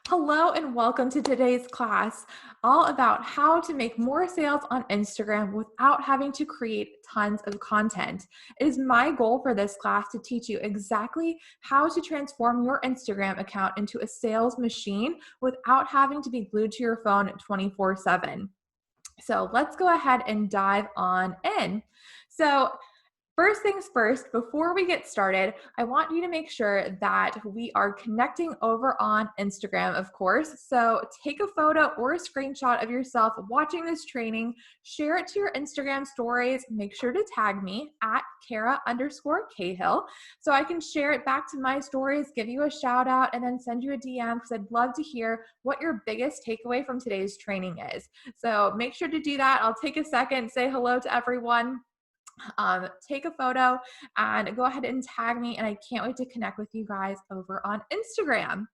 Hello and welcome to today's class, all about how to make more sales on Instagram without having to create tons of content. It is my goal for this class to teach you exactly how to transform your Instagram account into a sales machine without having to be glued to your phone 24/7. So let's go ahead and dive on in. So first things first, before we get started, I want you to make sure that we are connecting over on Instagram, of course. So take a photo or a screenshot of yourself watching this training, share it to your Instagram stories. Make sure to tag me at Kara_Cahill so I can share it back to my stories, give you a shout out, and then send you a DM because I'd love to hear what your biggest takeaway from today's training is. So make sure to do that. I'll take a second, say hello to everyone. Take a photo and go ahead and tag me, and I can't wait to connect with you guys over on Instagram.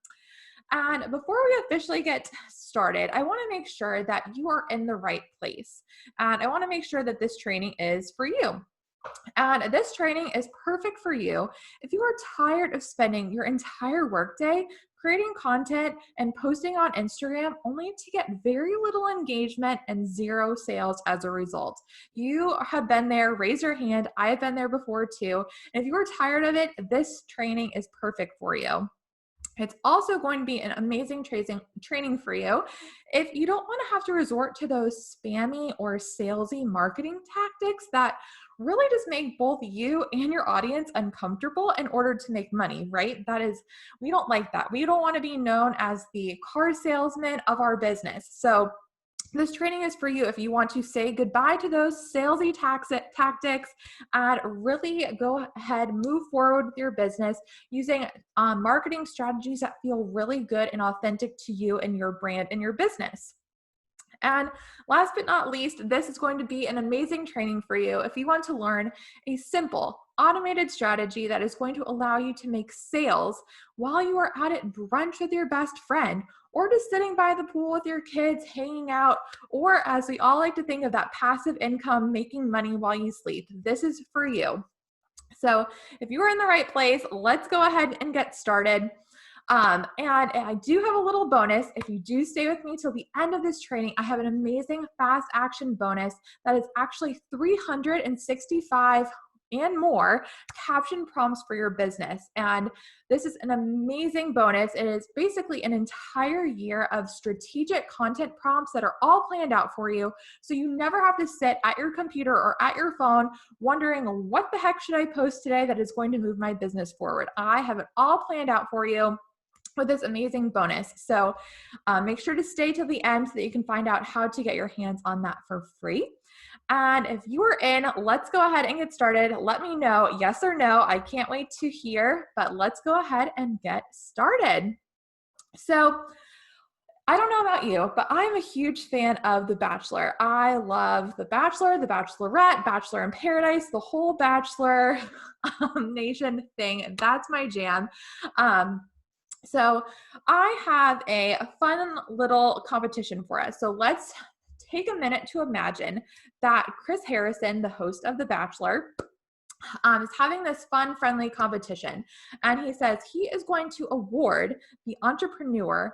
And before we officially get started, I want to make sure that you are in the right place. And I want to make sure that this training is for you. And this training is perfect for you if you are tired of spending your entire workday creating content and posting on Instagram only to get very little engagement and zero sales as a result. You have been there, raise your hand. I have been there before too. And if you are tired of it, this training is perfect for you. It's also going to be an amazing training for you if you don't want to have to resort to those spammy or salesy marketing tactics that really just make both you and your audience uncomfortable in order to make money, right? We don't like that. We don't want to be known as the car salesman of our business. So this training is for you if you want to say goodbye to those salesy tactics and really go ahead, move forward with your business using marketing strategies that feel really good and authentic to you and your brand and your business. And last but not least, this is going to be an amazing training for you if you want to learn a simple, automated strategy that is going to allow you to make sales while you are at brunch with your best friend, or just sitting by the pool with your kids, hanging out, or as we all like to think of, that passive income, making money while you sleep. This is for you. So if you are in the right place, let's go ahead and get started. And I do have a little bonus. If you do stay with me till the end of this training, I have an amazing fast action bonus that is actually 365 and more caption prompts for your business. And this is an amazing bonus. It is basically an entire year of strategic content prompts that are all planned out for you. So you never have to sit at your computer or at your phone wondering, what the heck should I post today that is going to move my business forward? I have it all planned out for you with this amazing bonus. So make sure to stay till the end so that you can find out how to get your hands on that for free. And if you are in, let's go ahead and get started. Let me know, yes or no. I can't wait to hear, but let's go ahead and get started. So I don't know about you, but I'm a huge fan of The Bachelor. I love The Bachelor, The Bachelorette, Bachelor in Paradise, the whole Bachelor Nation thing. That's my jam. So I have a fun little competition for us. So let's take a minute to imagine that Chris Harrison, the host of The Bachelor, is having this fun, friendly competition. And he says he is going to award the entrepreneur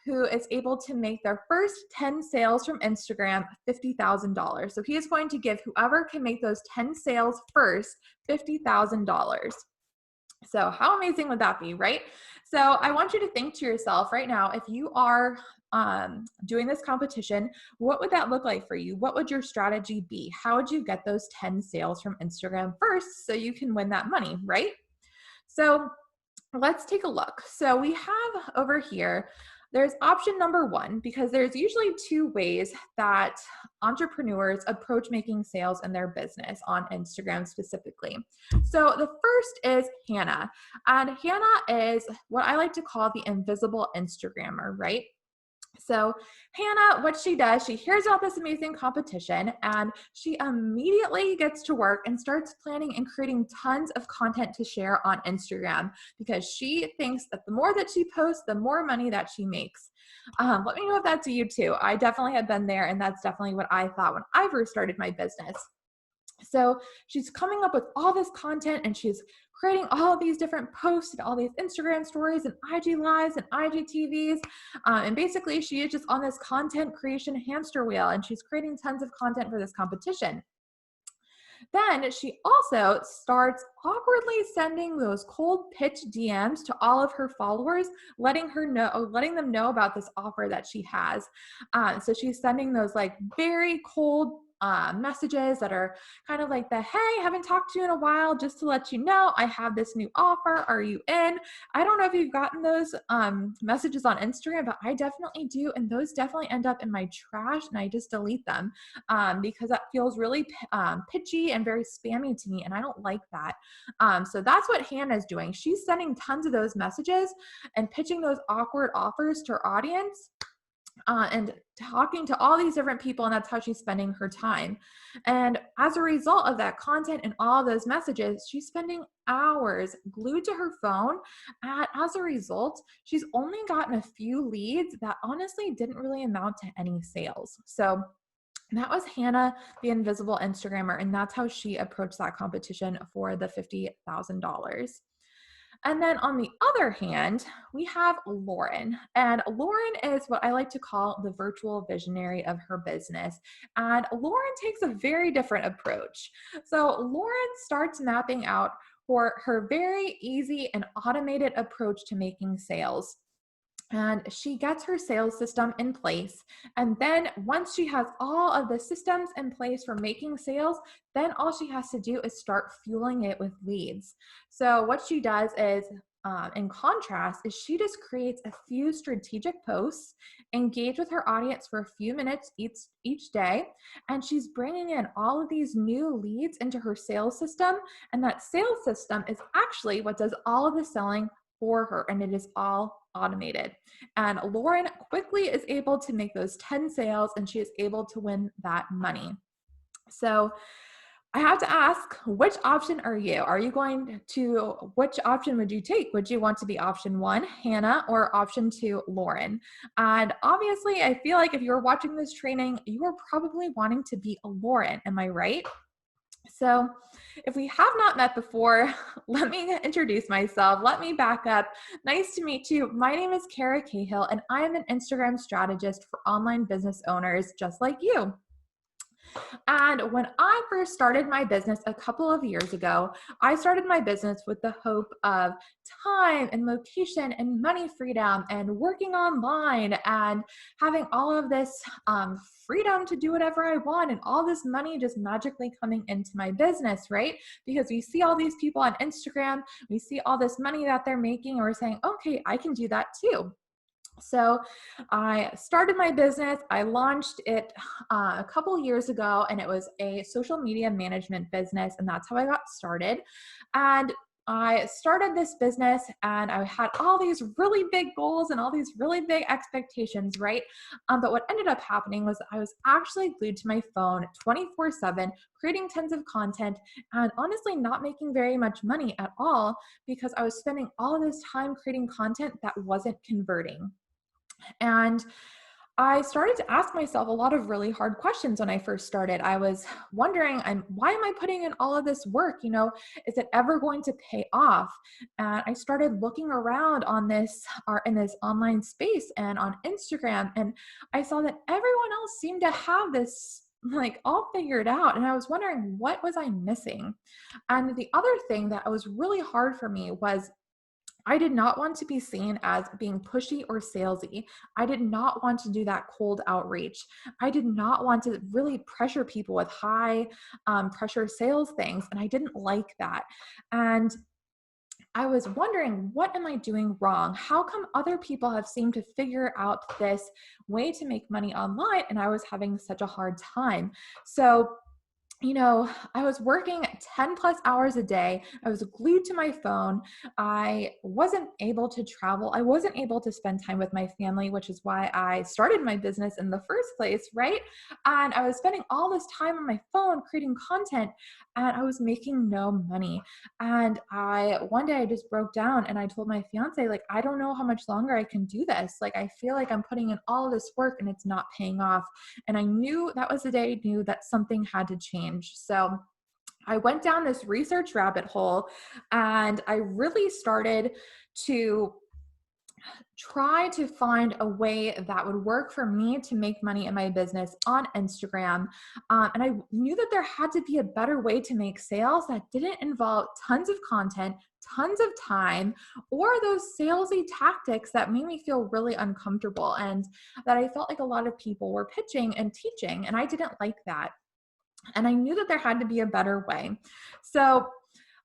who is able to make their first 10 sales from Instagram $50,000. So he is going to give whoever can make those 10 sales first $50,000. So how amazing would that be, right? So I want you to think to yourself right now, if you are doing this competition, what would that look like for you? What would your strategy be? How would you get those 10 sales from Instagram first so you can win that money, right? So let's take a look. So we have over here, there's option number one, because there's usually two ways that entrepreneurs approach making sales in their business on Instagram specifically. So the first is Hannah. And Hannah is what I like to call the invisible Instagrammer, right? So Hannah, what she does, she hears about this amazing competition and she immediately gets to work and starts planning and creating tons of content to share on Instagram because she thinks that the more that she posts, the more money that she makes. Let me know if that's you too. I definitely have been there, and that's definitely what I thought when I first started my business. So she's coming up with all this content and she's creating all of these different posts and all these Instagram stories and IG lives and IGTVs. And basically, she is just on this content creation hamster wheel and she's creating tons of content for this competition. Then she also starts awkwardly sending those cold pitch DMs to all of her followers, letting them know about this offer that she has. So she's sending those like very cold messages that are kind of like the, hey, haven't talked to you in a while, just to let you know I have this new offer. Are you in? I don't know if you've gotten those messages on Instagram, but I definitely do. And those definitely end up in my trash and I just delete them because that feels really pitchy and very spammy to me. And I don't like that. So that's what Hannah is doing. She's sending tons of those messages and pitching those awkward offers to her audience and talking to all these different people, and that's how she's spending her time. And as a result of that content and all those messages, she's spending hours glued to her phone. And as a result, she's only gotten a few leads that honestly didn't really amount to any sales. So that was Hannah, the invisible Instagrammer, and that's how she approached that competition for the $50,000. And then on the other hand, we have Lauren. And Lauren is what I like to call the virtual visionary of her business. And Lauren takes a very different approach. So Lauren starts mapping out for her very easy and automated approach to making sales. And she gets her sales system in place. And then once she has all of the systems in place for making sales, then all she has to do is start fueling it with leads. So what she does is, in contrast, is she just creates a few strategic posts, engage with her audience for a few minutes each day, and she's bringing in all of these new leads into her sales system. And that sales system is actually what does all of the selling for her, and it is all automated. And Lauren quickly is able to make those 10 sales and she is able to win that money. So I have to ask, which option are you? Which option would you take? Would you want to be option 1, Hannah, or option 2, Lauren? And obviously, I feel like if you're watching this training, you are probably wanting to be a Lauren. Am I right? So if we have not met before, let me introduce myself. Let me back up. Nice to meet you. My name is Kara Cahill, and I am an Instagram strategist for online business owners just like you. And when I first started my business a couple of years ago, I started my business with the hope of time and location and money freedom and working online and having all of this freedom to do whatever I want and all this money just magically coming into my business, right? Because we see all these people on Instagram, we see all this money that they're making, and we're saying, okay, I can do that too. So I started my business. I launched it a couple years ago, and it was a social media management business, and that's how I got started. And I started this business and I had all these really big goals and all these really big expectations, right? But what ended up happening was I was actually glued to my phone 24/7, creating tons of content and honestly not making very much money at all because I was spending all of this time creating content that wasn't converting. And I started to ask myself a lot of really hard questions when I first started. I was wondering, why am I putting in all of this work? Is it ever going to pay off? And I started looking around on this or in this online space and on Instagram, and I saw that everyone else seemed to have this like all figured out. And I was wondering, what was I missing? And the other thing that was really hard for me was I did not want to be seen as being pushy or salesy. I did not want to do that cold outreach. I did not want to really pressure people with high pressure sales things. And I didn't like that. And I was wondering, what am I doing wrong? How come other people have seemed to figure out this way to make money online and I was having such a hard time? So I was working 10 plus hours a day. I was glued to my phone. I wasn't able to travel. I wasn't able to spend time with my family, which is why I started my business in the first place, right? And I was spending all this time on my phone creating content and I was making no money. And one day I just broke down and I told my fiance, like, I don't know how much longer I can do this. Like, I feel like I'm putting in all this work and it's not paying off. And I knew that was the day I knew that something had to change. So I went down this research rabbit hole and I really started to try to find a way that would work for me to make money in my business on Instagram. And I knew that there had to be a better way to make sales that didn't involve tons of content, tons of time, or those salesy tactics that made me feel really uncomfortable and that I felt like a lot of people were pitching and teaching. And I didn't like that. And I knew that there had to be a better way. So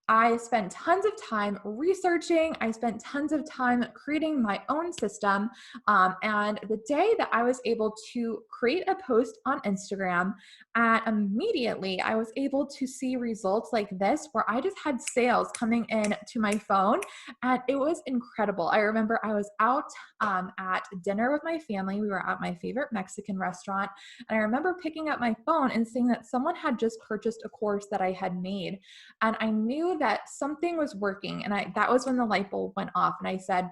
I spent tons of time researching. I spent tons of time creating my own system. And the day that I was able to create a post on Instagram, and immediately I was able to see results like this, where I just had sales coming in to my phone, and it was incredible. I remember I was out at dinner with my family. We were at my favorite Mexican restaurant, and I remember picking up my phone and seeing that someone had just purchased a course that I had made. And I knew that something was working. And that was when the light bulb went off. And I said,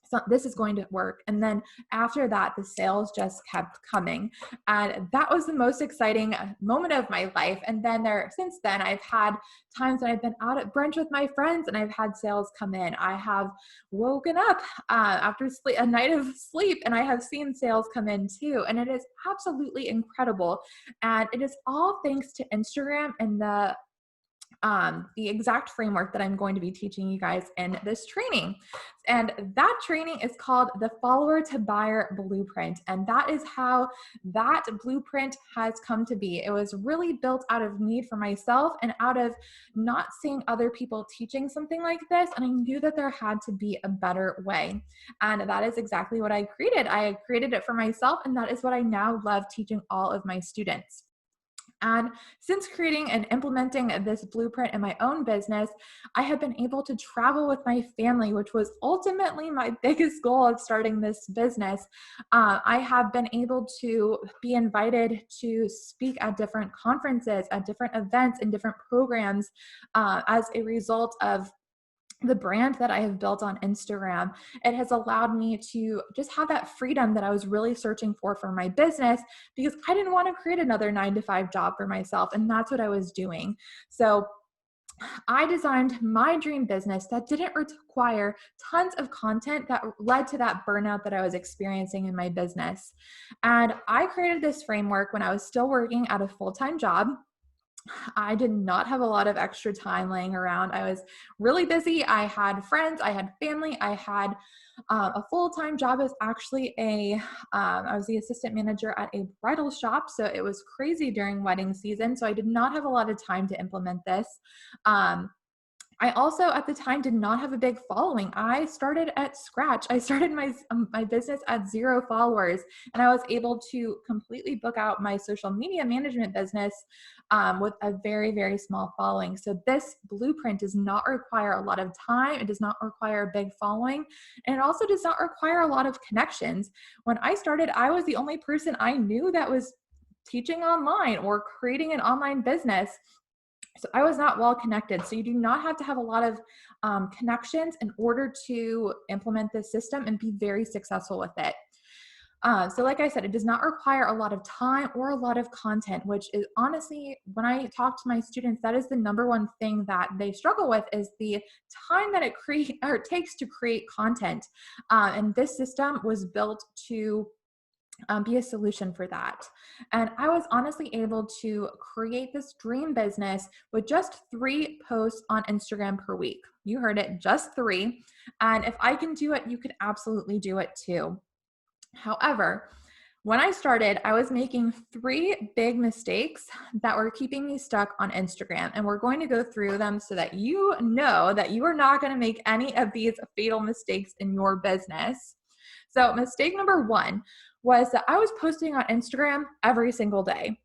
so this is going to work. And then after that, the sales just kept coming. And that was the most exciting moment of my life. And then since then, I've had times when I've been out at brunch with my friends and I've had sales come in. I have woken up after a night of sleep and I have seen sales come in too. And it is absolutely incredible. And it is all thanks to Instagram and the exact framework that I'm going to be teaching you guys in this training. And that training is called the Follower to Buyer Blueprint. And that is how that blueprint has come to be. It was really built out of need for myself and out of not seeing other people teaching something like this. And I knew that there had to be a better way. And that is exactly what I created. I created it for myself, and that is what I now love teaching all of my students. And since creating and implementing this blueprint in my own business, I have been able to travel with my family, which was ultimately my biggest goal of starting this business. I have been able to be invited to speak at different conferences, at different events, and different programs as a result of the brand that I have built on Instagram. It has allowed me to just have that freedom that I was really searching for my business, because I didn't want to create another 9-to-5 job for myself. And that's what I was doing. So I designed my dream business that didn't require tons of content that led to that burnout that I was experiencing in my business. And I created this framework when I was still working at a full-time job. I did not have a lot of extra time laying around. I was really busy. I had friends, I had family, I had a full-time job as actually I was the assistant manager at a bridal shop. So it was crazy during wedding season. So I did not have a lot of time to implement this. I also at the time did not have a big following. I started at scratch. I started my business at 0 followers, and I was able to completely book out my social media management business with a very, very small following. So this blueprint does not require a lot of time. It does not require a big following, and it also does not require a lot of connections. When I started, I was the only person I knew that was teaching online or creating an online business. So I was not well connected. So you do not have to have a lot of connections in order to implement this system and be very successful with it. So like I said, it does not require a lot of time or a lot of content, which is honestly, when I talk to my students, that is the number one thing that they struggle with, is the time that it takes to create content. And this system was built to be a solution for that. And I was honestly able to create this dream business with just 3 posts on Instagram per week. You heard it, just 3. And if I can do it, you can absolutely do it too. However, when I started, I was making 3 big mistakes that were keeping me stuck on Instagram. And we're going to go through them so that you know that you are not going to make any of these fatal mistakes in your business. So mistake number 1 was that I was posting on Instagram every single day.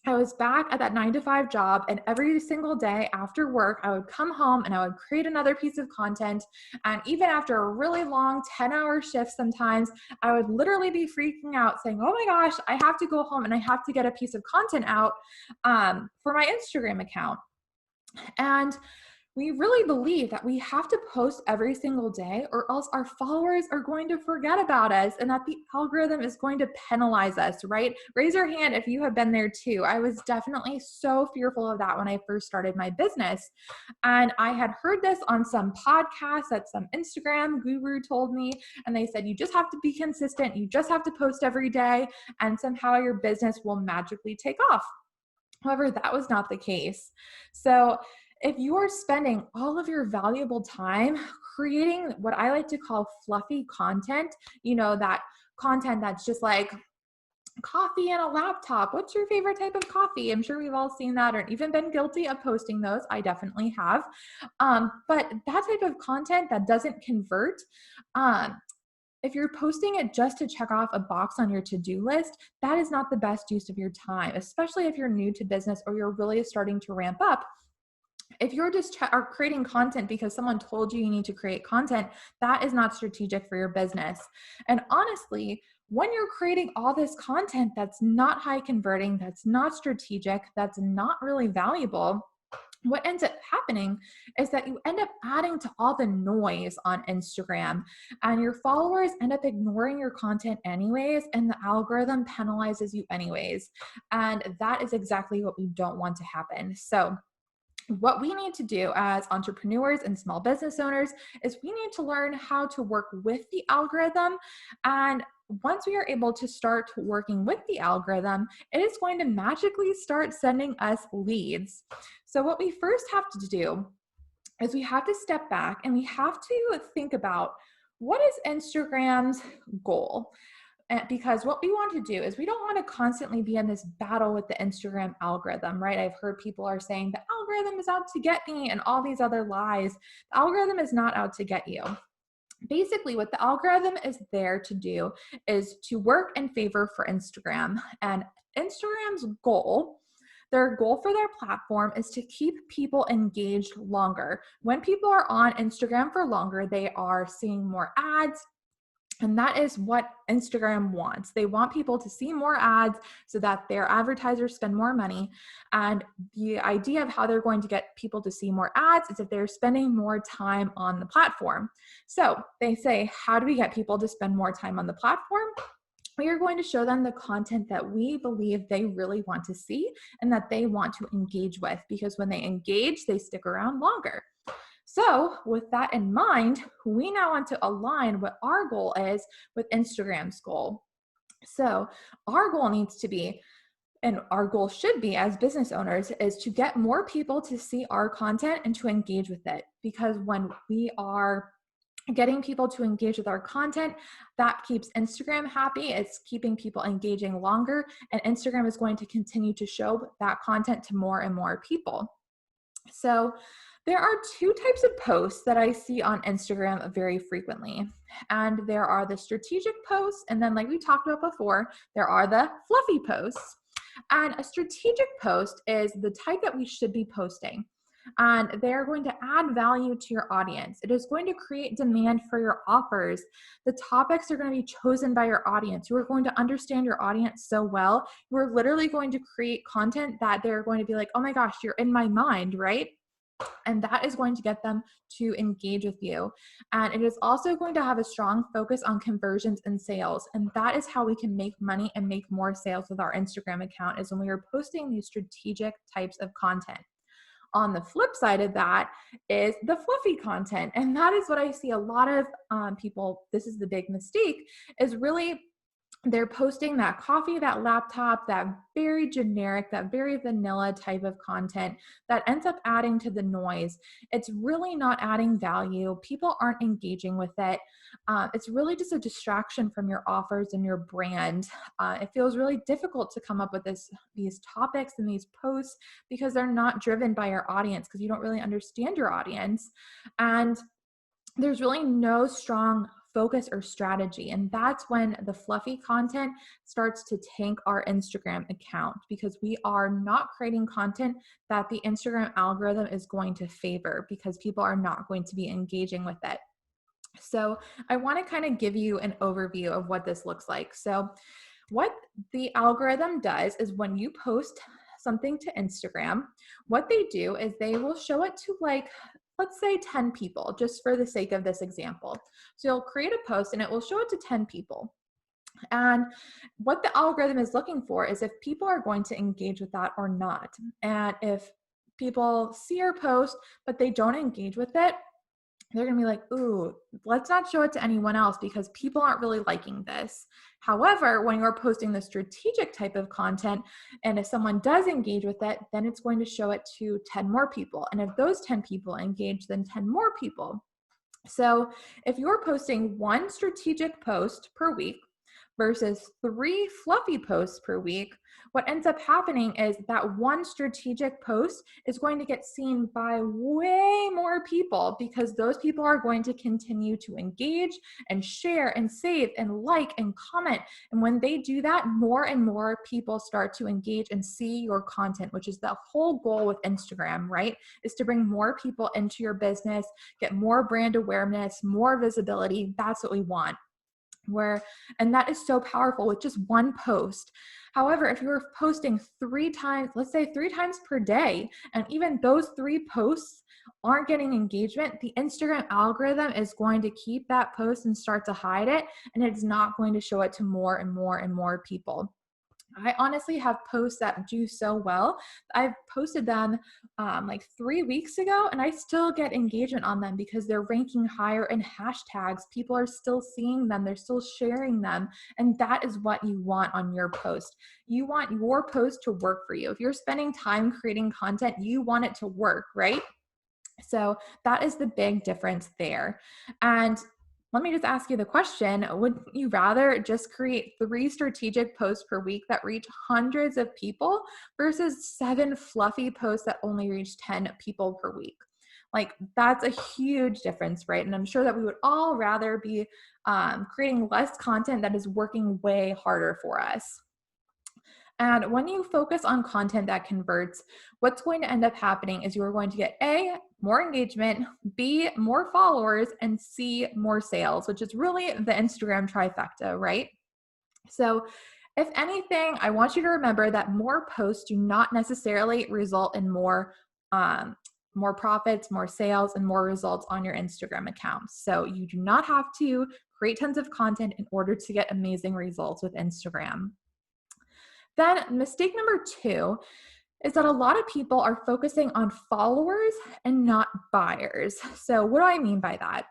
I was back at that 9-to-5 job, and every single day after work, I would come home and I would create another piece of content. And even after a really long 10-hour shift, sometimes I would literally be freaking out saying, oh my gosh, I have to go home and I have to get a piece of content out for my Instagram account. And we really believe that we have to post every single day or else our followers are going to forget about us and that the algorithm is going to penalize us, right? Raise your hand if you have been there too. I was definitely so fearful of that when I first started my business. And I had heard this on some podcast that some Instagram guru told me, and they said, you just have to be consistent. You just have to post every day, and somehow your business will magically take off. However, that was not the case. So, if you are spending all of your valuable time creating what I like to call fluffy content, that content that's just like coffee and a laptop. What's your favorite type of coffee? I'm sure we've all seen that or even been guilty of posting those. I definitely have. But that type of content that doesn't convert, if you're posting it just to check off a box on your to-do list, that is not the best use of your time, especially if you're new to business or you're really starting to ramp up. If you're just are creating content because someone told you need to create content, that is not strategic for your business. And honestly, when you're creating all this content that's not high converting, that's not strategic, that's not really valuable, what ends up happening is that you end up adding to all the noise on Instagram and your followers end up ignoring your content anyways, and the algorithm penalizes you anyways. And that is exactly what we don't want to happen. So what we need to do as entrepreneurs and small business owners is we need to learn how to work with the algorithm. And once we are able to start working with the algorithm, it is going to magically start sending us leads. So what we first have to do is we have to step back and we have to think about, what is Instagram's goal? Because what we want to do is we don't want to constantly be in this battle with the Instagram algorithm, right? I've heard people are saying the algorithm is out to get me and all these other lies. The algorithm is not out to get you. Basically, what the algorithm is there to do is to work in favor for Instagram. And Instagram's goal, their goal for their platform is to keep people engaged longer. When people are on Instagram for longer, they are seeing more ads. And that is what Instagram wants. They want people to see more ads so that their advertisers spend more money. And the idea of how they're going to get people to see more ads is if they're spending more time on the platform. So they say, how do we get people to spend more time on the platform? We are going to show them the content that we believe they really want to see and that they want to engage with, because when they engage, they stick around longer. So with that in mind, we now want to align what our goal is with Instagram's goal. So our goal needs to be, and our goal should be as business owners, is to get more people to see our content and to engage with it. Because when we are getting people to engage with our content, that keeps Instagram happy. It's keeping people engaging longer, and Instagram is going to continue to show that content to more and more people. So there are two types of posts that I see on Instagram very frequently. And there are the strategic posts, and then like we talked about before, there are the fluffy posts. And a strategic post is the type that we should be posting. And they're going to add value to your audience. It is going to create demand for your offers. The topics are going to be chosen by your audience. You are going to understand your audience so well. You are literally going to create content that they're going to be like, oh my gosh, you're in my mind, right? And that is going to get them to engage with you. And it is also going to have a strong focus on conversions and sales. And that is how we can make money and make more sales with our Instagram account, is when we are posting these strategic types of content. On the flip side of that is the fluffy content. And that is what I see a lot of people, this is the big mistake, is really they're posting that coffee, that laptop, that very generic, that very vanilla type of content that ends up adding to the noise. It's really not adding value. People aren't engaging with it. It's really just a distraction from your offers and your brand. It feels really difficult to come up with these topics and these posts because they're not driven by your audience, because you don't really understand your audience. And there's really no strong focus or strategy. And that's when the fluffy content starts to tank our Instagram account, because we are not creating content that the Instagram algorithm is going to favor, because people are not going to be engaging with it. So I want to kind of give you an overview of what this looks like. So what the algorithm does is when you post something to Instagram, what they do is they will show it to like let's say 10 people, just for the sake of this example. So you'll create a post and it will show it to 10 people. And what the algorithm is looking for is if people are going to engage with that or not. And if people see your post, but they don't engage with it, they're going to be like, ooh, let's not show it to anyone else because people aren't really liking this. However, when you're posting the strategic type of content, and if someone does engage with it, then it's going to show it to 10 more people. And if those 10 people engage, then 10 more people. So if you're posting one strategic post per week versus 3 fluffy posts per week, what ends up happening is that one strategic post is going to get seen by way more people because those people are going to continue to engage and share and save and like and comment. And when they do that, more and more people start to engage and see your content, which is the whole goal with Instagram, right? Is to bring more people into your business, get more brand awareness, more visibility. That's what we want. And that is so powerful with just one post. However, if you're posting 3 times, let's say 3 times per day, and even those 3 posts aren't getting engagement, the Instagram algorithm is going to keep that post and start to hide it, and it's not going to show it to more and more and more people. I honestly have posts that do so well. I've posted them like 3 weeks ago, and I still get engagement on them because they're ranking higher in hashtags. People are still seeing them, they're still sharing them, and that is what you want on your post. You want your post to work for you. If you're spending time creating content, you want it to work, right? So that is the big difference there. And let me just ask you the question, would you rather just create 3 strategic posts per week that reach hundreds of people versus 7 fluffy posts that only reach 10 people per week? Like, that's a huge difference, right? And I'm sure that we would all rather be creating less content that is working way harder for us. And when you focus on content that converts, what's going to end up happening is you're going to get A, more engagement, B, more followers, and C, more sales, which is really the Instagram trifecta, right? So if anything, I want you to remember that more posts do not necessarily result in more profits, more sales, and more results on your Instagram accounts. So you do not have to create tons of content in order to get amazing results with Instagram. Then mistake number 2 is that a lot of people are focusing on followers and not buyers. So what do I mean by that?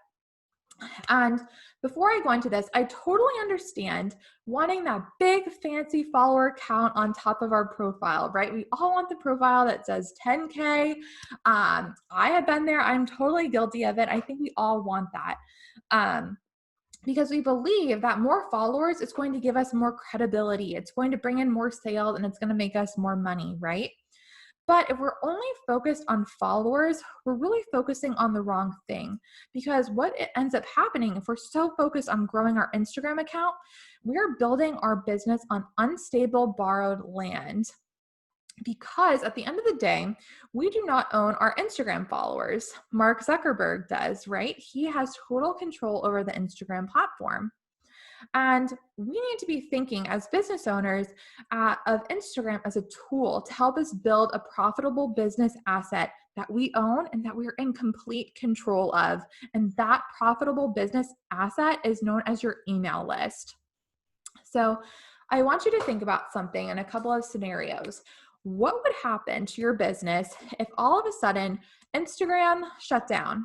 And before I go into this, I totally understand wanting that big fancy follower count on top of our profile, right? We all want the profile that says 10K. I have been there. I'm totally guilty of it. I think we all want that. Because we believe that more followers is going to give us more credibility. It's going to bring in more sales and it's going to make us more money, right? But if we're only focused on followers, we're really focusing on the wrong thing. Because what it ends up happening, if we're so focused on growing our Instagram account, we're building our business on unstable borrowed land. Because at the end of the day, we do not own our Instagram followers. Mark Zuckerberg does, right? He has total control over the Instagram platform. And we need to be thinking as business owners of Instagram as a tool to help us build a profitable business asset that we own and that we're in complete control of. And that profitable business asset is known as your email list. So I want you to think about something in a couple of scenarios. What would happen to your business if all of a sudden Instagram shut down?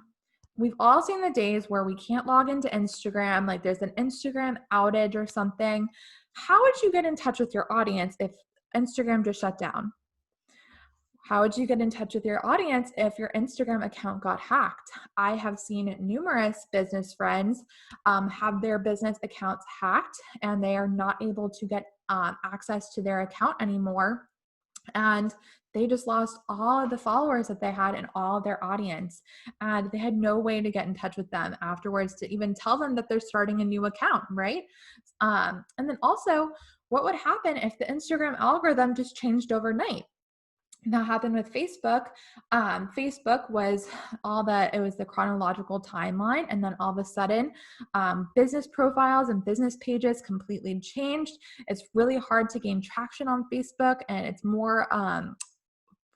We've all seen the days where we can't log into Instagram, like there's an Instagram outage or something. How would you get in touch with your audience if Instagram just shut down? How would you get in touch with your audience if your Instagram account got hacked? I have seen numerous business friends have their business accounts hacked and they are not able to get access to their account anymore. And they just lost all of the followers that they had and all of their audience. And they had no way to get in touch with them afterwards to even tell them that they're starting a new account, right? And then also, what would happen if the Instagram algorithm just changed overnight? That happened with Facebook. Facebook was it was the chronological timeline. And then all of a sudden, business profiles and business pages completely changed. It's really hard to gain traction on Facebook and it's more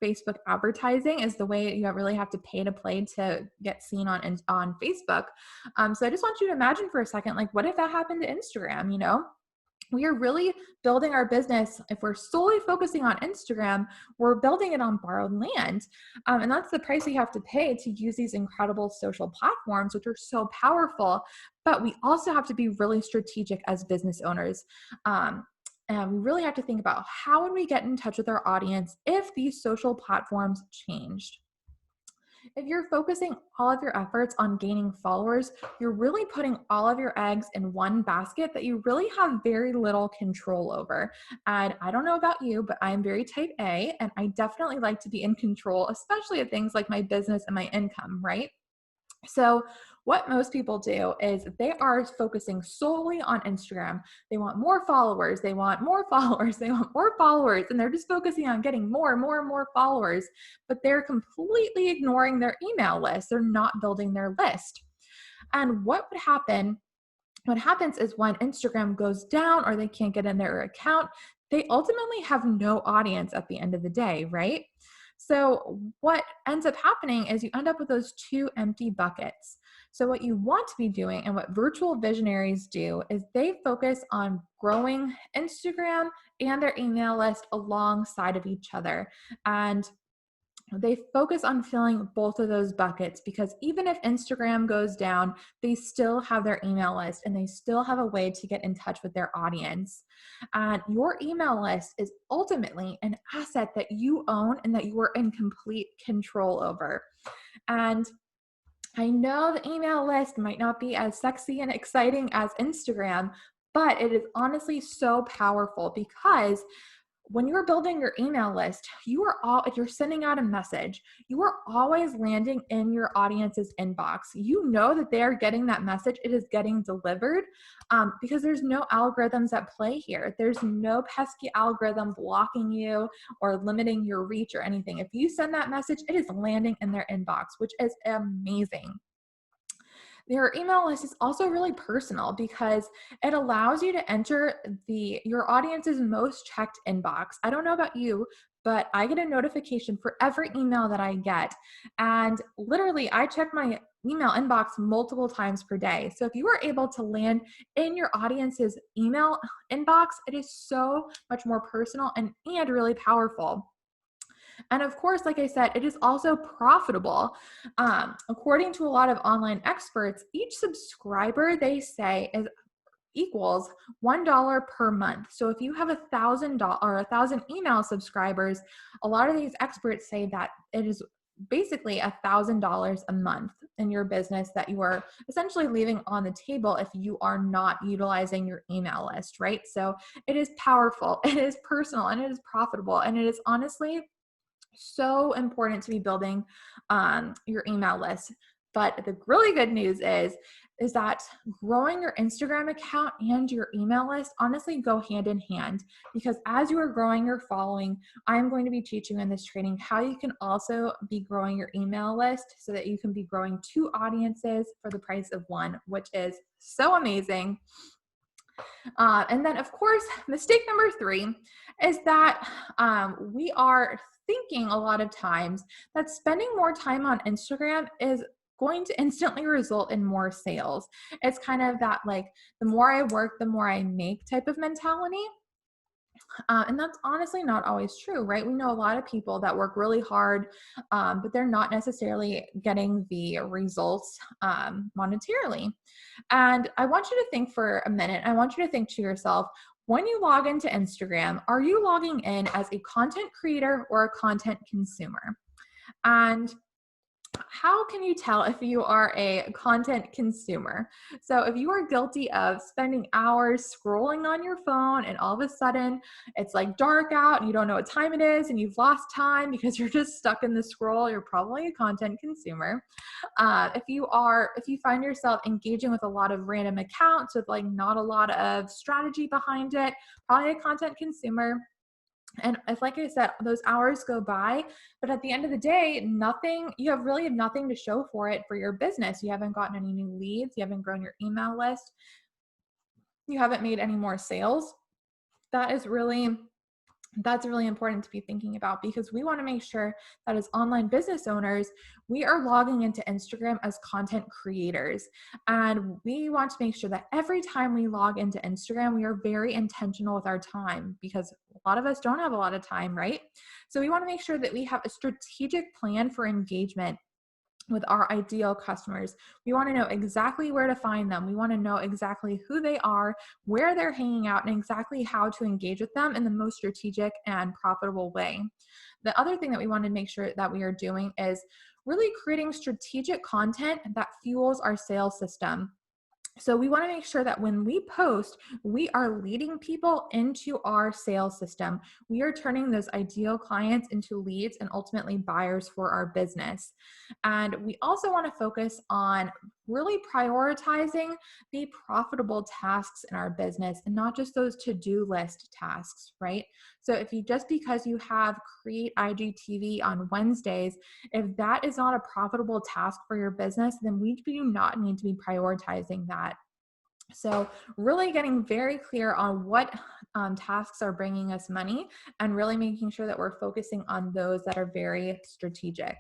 Facebook advertising is the way you really have to pay to play to get seen on Facebook. So I just want you to imagine for a second, like, what if that happened to Instagram? We are really building our business. If we're solely focusing on Instagram, we're building it on borrowed land. And that's the price we have to pay to use these incredible social platforms, which are so powerful. But we also have to be really strategic as business owners. And we really have to think about how would we get in touch with our audience if these social platforms changed. If you're focusing all of your efforts on gaining followers, you're really putting all of your eggs in one basket that you really have very little control over. And I don't know about you, but I'm very type A, and I definitely like to be in control, especially of things like my business and my income, right? So, what most people do is they are focusing solely on Instagram. They want more followers, they want more followers, they want more followers, and they're just focusing on getting more and more and more followers, but they're completely ignoring their email list. They're not building their list. And what happens is when Instagram goes down or they can't get in their account, they ultimately have no audience at the end of the day, right? So, what ends up happening is you end up with those two empty buckets. So, what you want to be doing and what virtual visionaries do is they focus on growing Instagram and their email list alongside of each other. And they focus on filling both of those buckets because even if Instagram goes down, they still have their email list and they still have a way to get in touch with their audience. And your email list is ultimately an asset that you own and that you are in complete control over. And I know the email list might not be as sexy and exciting as Instagram, but it is honestly so powerful because when you're building your email list, if you're sending out a message, you are always landing in your audience's inbox. You know that they're getting that message. It is getting delivered because there's no algorithms at play here. There's no pesky algorithm blocking you or limiting your reach or anything. If you send that message, it is landing in their inbox, which is amazing. Your email list is also really personal because it allows you to enter your audience's most checked inbox. I don't know about you, but I get a notification for every email that I get. And literally, I check my email inbox multiple times per day. So if you are able to land in your audience's email inbox, it is so much more personal and really powerful. And of course, like I said, it is also profitable. According to a lot of online experts, each subscriber, they say, is equals $1 per month. So if you have $1,000 email subscribers, a lot of these experts say that it is basically $1,000 a month in your business that you are essentially leaving on the table if you are not utilizing your email list, right? So it is powerful, it is personal, and it is profitable, and it is honestly so important to be building your email list. But the really good news is that growing your Instagram account and your email list honestly go hand in hand, because as you are growing your following, I'm going to be teaching you in this training how you can also be growing your email list so that you can be growing two audiences for the price of one, which is so amazing. And then, of course, mistake number 3 is that we are thinking a lot of times that spending more time on Instagram is going to instantly result in more sales. It's kind of that, like, the more I work, the more I make type of mentality. And that's honestly not always true, right? We know a lot of people that work really hard, but they're not necessarily getting the results monetarily. And I want you to think for a minute. I want you to think to yourself, when you log into Instagram, are you logging in as a content creator or a content consumer? And how can you tell if you are a content consumer? So if you are guilty of spending hours scrolling on your phone and all of a sudden it's like dark out and you don't know what time it is and you've lost time because you're just stuck in the scroll, you're probably a content consumer. If you find yourself engaging with a lot of random accounts with like not a lot of strategy behind it, probably a content consumer. And if, like I said, those hours go by, but at the end of the day, you really have nothing to show for it for your business. You haven't gotten any new leads. You haven't grown your email list. You haven't made any more sales. That is really That's really important to be thinking about because we want to make sure that as online business owners, we are logging into Instagram as content creators. And we want to make sure that every time we log into Instagram, we are very intentional with our time because a lot of us don't have a lot of time, right? So we want to make sure that we have a strategic plan for engagement with our ideal customers. We want to know exactly where to find them. We want to know exactly who they are, where they're hanging out, and exactly how to engage with them in the most strategic and profitable way. The other thing that we want to make sure that we are doing is really creating strategic content that fuels our sales system. So we want to make sure that when we post, we are leading people into our sales system. We are turning those ideal clients into leads and ultimately buyers for our business. And we also want to focus on really prioritizing the profitable tasks in our business and not just those to-do list tasks, right? So if you just because you have create IGTV on Wednesdays, if that is not a profitable task for your business, then we do not need to be prioritizing that. So, really getting very clear on what tasks are bringing us money and really making sure that we're focusing on those that are very strategic.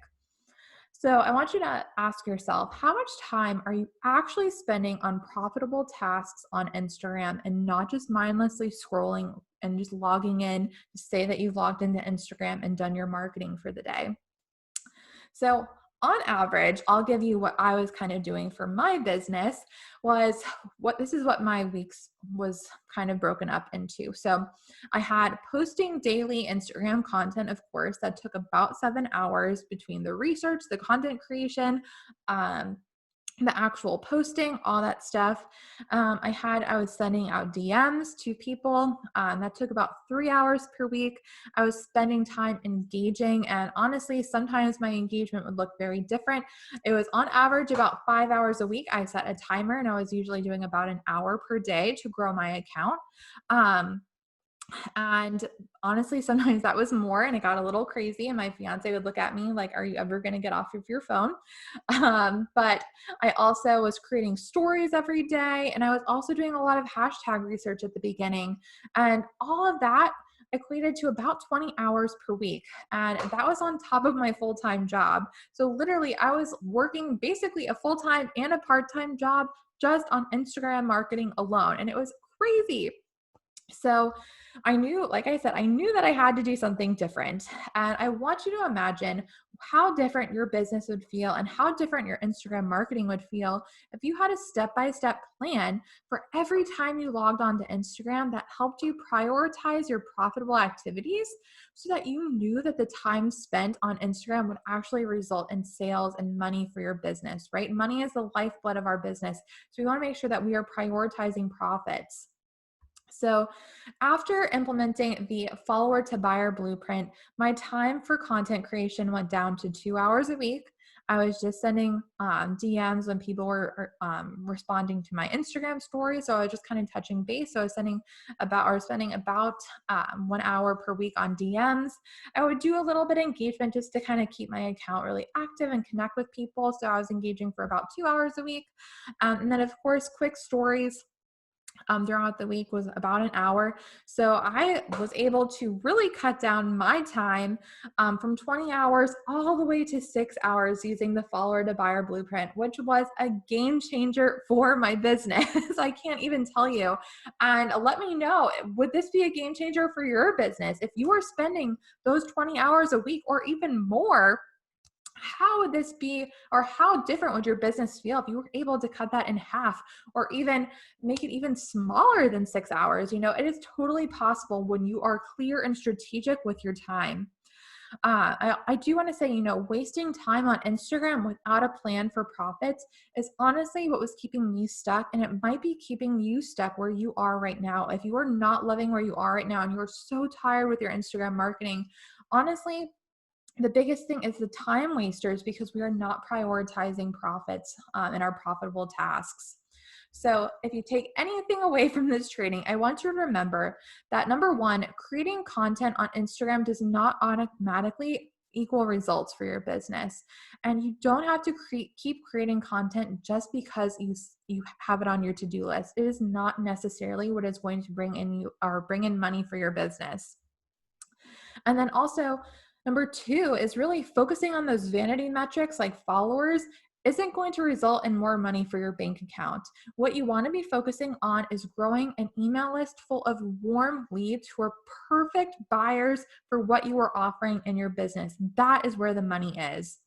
So, I want you to ask yourself, how much time are you actually spending on profitable tasks on Instagram and not just mindlessly scrolling and just logging in to say that you've logged into Instagram and done your marketing for the day? So on average, I'll give you what I was kind of doing for my business was what this is what my weeks was kind of broken up into. So I had posting daily Instagram content, of course, that took about 7 hours between the research, the content creation, um, the actual posting, all that stuff. I was sending out DMs to people. That took about 3 hours per week. I was spending time engaging, and honestly, sometimes my engagement would look very different. It was on average about 5 hours a week. I set a timer, and I was usually doing about an hour per day to grow my account. Um, and honestly, sometimes that was more and it got a little crazy. And my fiance would look at me like, are you ever going to get off of your phone? But I also was creating stories every day. And I was also doing a lot of hashtag research at the beginning. And all of that equated to about 20 hours per week. And that was on top of my full time job. So literally, I was working basically a full time and a part time job just on Instagram marketing alone. And it was crazy. So I knew, like I said, I knew that I had to do something different. And I want you to imagine how different your business would feel and how different your Instagram marketing would feel if you had a step by step plan for every time you logged onto Instagram that helped you prioritize your profitable activities so that you knew that the time spent on Instagram would actually result in sales and money for your business, right? Money is the lifeblood of our business. So we want to make sure that we are prioritizing profits. So, after implementing the follower to buyer blueprint, my time for content creation went down to 2 hours a week. I was just sending DMs when people were responding to my Instagram story. So I was just kind of touching base. So I was spending about 1 hour per week on DMs. I would do a little bit of engagement just to kind of keep my account really active and connect with people. So I was engaging for about 2 hours a week. And then, of course, quick stories throughout the week was about an hour. So I was able to really cut down my time from 20 hours all the way to 6 hours using the follower to buyer blueprint, which was a game changer for my business. I can't even tell you. And let me know, would this be a game changer for your business? If you are spending those 20 hours a week or even more, how would this be, or how different would your business feel if you were able to cut that in half or even make it even smaller than 6 hours? You know, it is totally possible when you are clear and strategic with your time. I do want to say, you know, wasting time on Instagram without a plan for profits is honestly what was keeping me stuck. And it might be keeping you stuck where you are right now. If you are not loving where you are right now and you are so tired with your Instagram marketing, honestly, the biggest thing is the time wasters because we are not prioritizing profits in our profitable tasks. So, if you take anything away from this training, I want you to remember that number one, creating content on Instagram does not automatically equal results for your business. And you don't have to keep creating content just because you have it on your to-do list. It is not necessarily what is going to bring in money for your business. And then also, number two is really focusing on those vanity metrics like followers isn't going to result in more money for your bank account. What you want to be focusing on is growing an email list full of warm leads who are perfect buyers for what you are offering in your business. That is where the money is.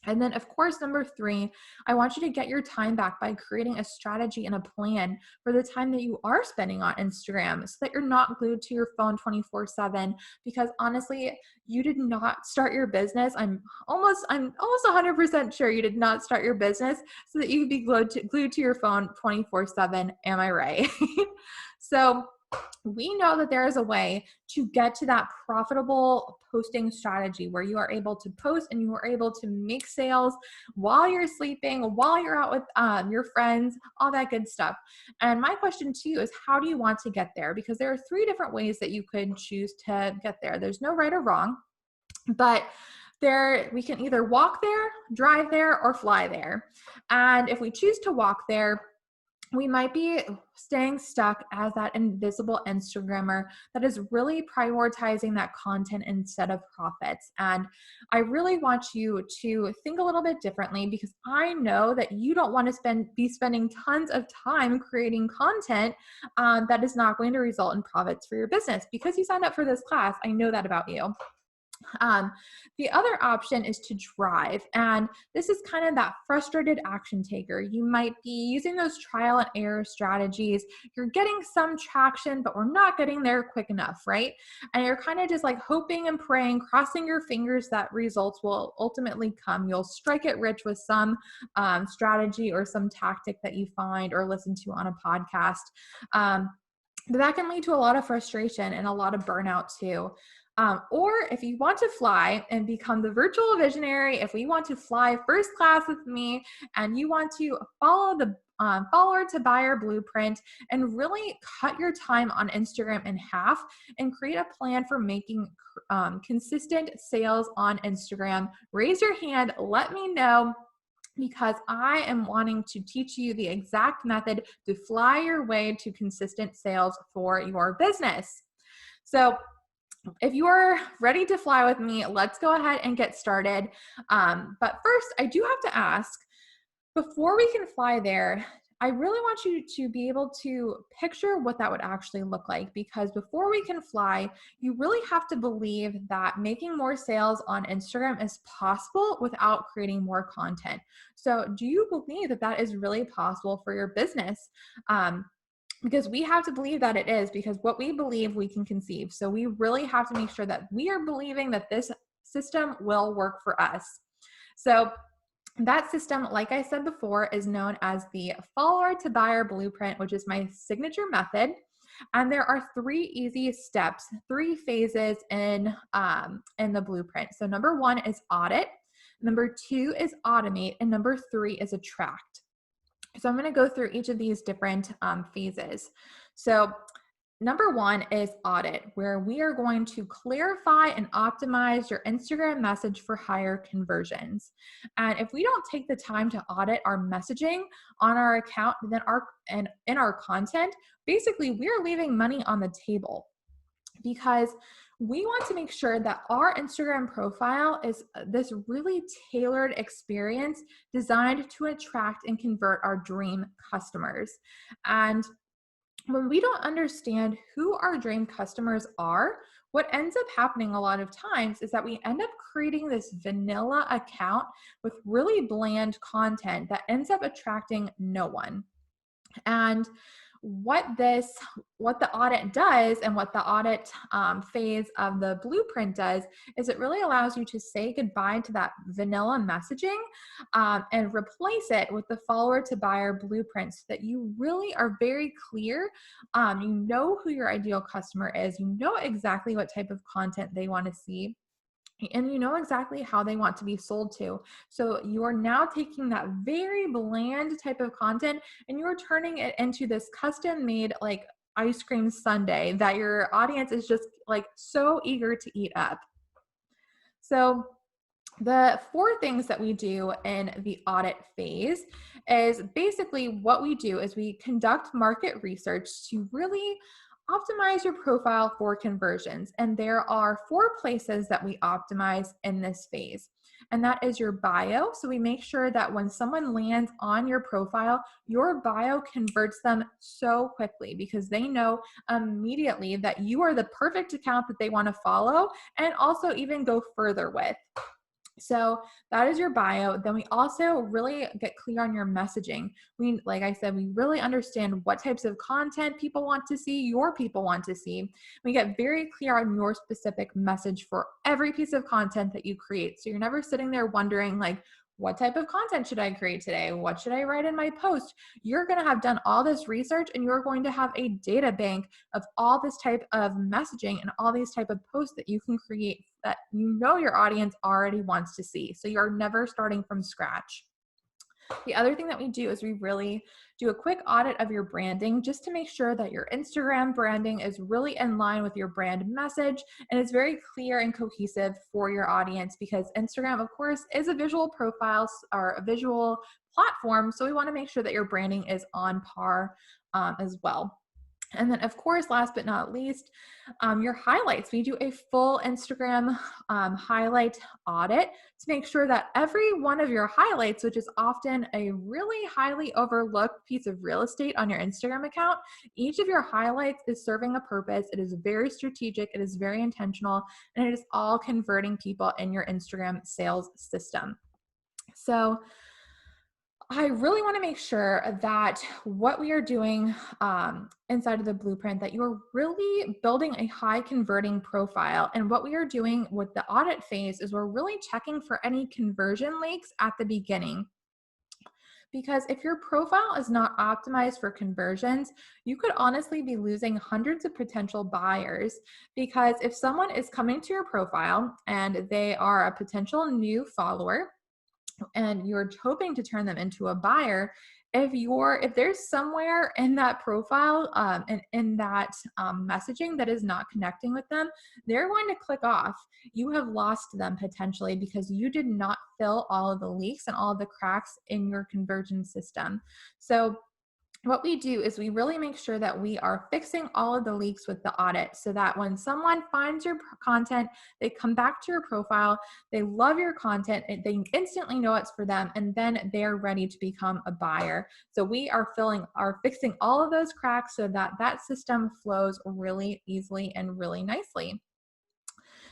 And then, of course, number three, I want you to get your time back by creating a strategy and a plan for the time that you are spending on Instagram so that you're not glued to your phone 24/7. Because honestly, you did not start your business. I'm almost 100% sure you did not start your business so that you could be glued to your phone 24/7. Am I right? So, we know that there is a way to get to that profitable posting strategy where you are able to post and you are able to make sales while you're sleeping, while you're out with your friends, all that good stuff. And my question to you is, how do you want to get there? Because there are three different ways that you could choose to get there. There's no right or wrong, but we can either walk there, drive there, or fly there. And if we choose to walk there, we might be staying stuck as that invisible Instagrammer that is really prioritizing that content instead of profits. And I really want you to think a little bit differently, because I know that you don't want to be spending tons of time creating content that is not going to result in profits for your business. Because you signed up for this class, I know that about you. Um, the other option is to drive, and this is kind of that frustrated action taker. You might be using those trial and error strategies. You're getting some traction, but we're not getting there quick enough, right? And you're kind of just like hoping and praying, crossing your fingers that results will ultimately come. You'll strike it rich with some strategy or some tactic that you find or listen to on a podcast. But that can lead to a lot of frustration and a lot of burnout too. Or if you want to fly and become the virtual visionary, if we want to fly first class with me and you want to follow the follower to buyer blueprint and really cut your time on Instagram in half and create a plan for making consistent sales on Instagram, raise your hand, let me know, because I am wanting to teach you the exact method to fly your way to consistent sales for your business. So if you are ready to fly with me, let's go ahead and get started. But first, I do have to ask, before we can fly there, I really want you to be able to picture what that would actually look like, because before we can fly, you really have to believe that making more sales on Instagram is possible without creating more content. So do you believe that that is really possible for your business? Because we have to believe that it is, because what we believe we can conceive. So we really have to make sure that we are believing that this system will work for us. So that system, like I said before, is known as the follower to buyer blueprint, which is my signature method. And there are three easy steps, three phases in the blueprint. So number one is audit, number two is automate, and number three is attract. So I'm going to go through each of these different phases. So number one is audit, where we are going to clarify and optimize your Instagram message for higher conversions. And if we don't take the time to audit our messaging on our account, then in our content, basically we're leaving money on the table, because we want to make sure that our Instagram profile is this really tailored experience designed to attract and convert our dream customers. And when we don't understand who our dream customers are, what ends up happening a lot of times is that we end up creating this vanilla account with really bland content that ends up attracting no one. And what the audit does, and what the audit phase of the blueprint does, is it really allows you to say goodbye to that vanilla messaging and replace it with the follower to buyer blueprint, so that you really are very clear. You know who your ideal customer is. You know exactly what type of content they want to see, and you know exactly how they want to be sold to. So you are now taking that very bland type of content and you're turning it into this custom made like ice cream sundae that your audience is just like so eager to eat up. So the four things that we do in the audit phase is basically what we do is we conduct market research to really optimize your profile for conversions. And there are 4 places that we optimize in this phase. And that is your bio. So we make sure that when someone lands on your profile, your bio converts them so quickly because they know immediately that you are the perfect account that they want to follow and also even go further with. So that is your bio. Then we also really get clear on your messaging. Like I said, we really understand what types of content people want to see, your people want to see. We get very clear on your specific message for every piece of content that you create. So you're never sitting there wondering like, what type of content should I create today? What should I write in my post? You're going to have done all this research and you're going to have a data bank of all this type of messaging and all these type of posts that you can create that you know your audience already wants to see. So you're never starting from scratch. The other thing that we do is we really do a quick audit of your branding just to make sure that your Instagram branding is really in line with your brand message and is very clear and cohesive for your audience because Instagram, of course, is a visual profile or a visual platform. So we want to make sure that your branding is on par as well. And then, of course, last but not least, your highlights. We do a full Instagram highlight audit to make sure that every one of your highlights, which is often a really highly overlooked piece of real estate on your Instagram account, each of your highlights is serving a purpose. It is very strategic. It is very intentional, and it is all converting people in your Instagram sales system. So I really want to make sure that what we are doing inside of the blueprint, that you're really building a high converting profile. And what we are doing with the audit phase is we're really checking for any conversion leaks at the beginning. Because if your profile is not optimized for conversions, you could honestly be losing hundreds of potential buyers. Because if someone is coming to your profile and they are a potential new follower, and you're hoping to turn them into a buyer, if there's somewhere in that profile and in that messaging that is not connecting with them, they're going to click off. You have lost them potentially because you did not fill all of the leaks and all of the cracks in your conversion system. So what we do is we really make sure that we are fixing all of the leaks with the audit so that when someone finds your content, they come back to your profile, they love your content, and they instantly know it's for them, and then they're ready to become a buyer. So we are fixing all of those cracks so that that system flows really easily and really nicely.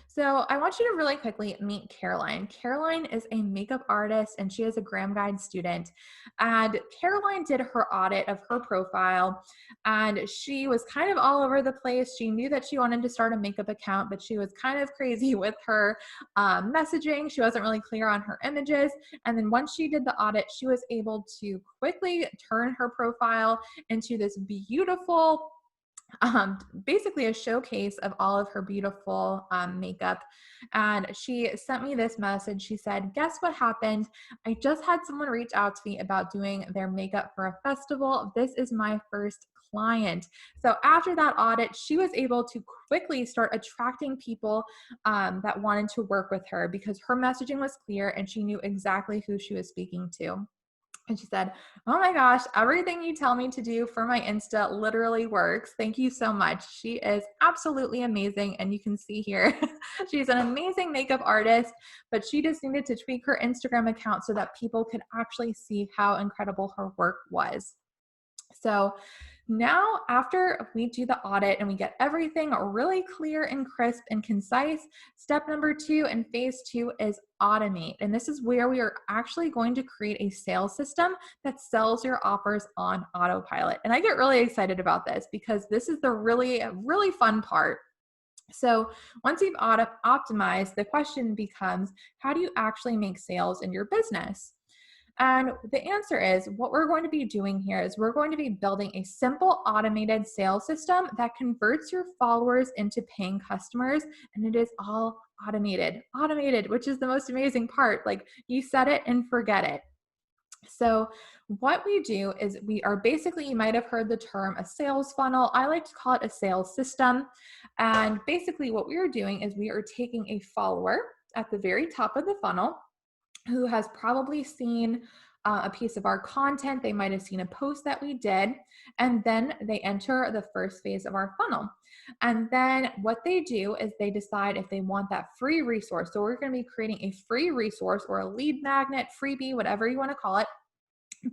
So I want you to really quickly meet Caroline. Caroline is a makeup artist and she is a Graham Guide student. And Caroline did her audit of her profile and she was kind of all over the place. She knew that she wanted to start a makeup account, but she was kind of crazy with her messaging. She wasn't really clear on her images. And then once she did the audit, she was able to quickly turn her profile into this beautiful basically a showcase of all of her beautiful makeup. And she sent me this message. She said, guess what happened? I just had someone reach out to me about doing their makeup for a festival. This is my first client. So after that audit, she was able to quickly start attracting people that wanted to work with her because her messaging was clear and she knew exactly who she was speaking to. And she said, oh my gosh, everything you tell me to do for my Insta literally works. Thank you so much. She is absolutely amazing. And you can see here, she's an amazing makeup artist, but she just needed to tweak her Instagram account so that people could actually see how incredible her work was. So now after we do the audit and we get everything really clear and crisp and concise, step number 2 in phase 2 is automate. And this is where we are actually going to create a sales system that sells your offers on autopilot. And I get really excited about this because this is the really fun part. So once you've optimized, the question becomes, how do you actually make sales in your business? And the answer is what we're going to be doing here is we're going to be building a simple automated sales system that converts your followers into paying customers. And it is all automated, which is the most amazing part. Like you set it and forget it. So what we do is we are basically, you might have heard the term a sales funnel. I like to call it a sales system. And basically what we are doing is we are taking a follower at the very top of the funnel who has probably seen a piece of our content. They might have seen a post that we did, and then they enter the first phase of our funnel. And then what they do is they decide if they want that free resource. So we're going to be creating a free resource or a lead magnet, freebie, whatever you want to call it.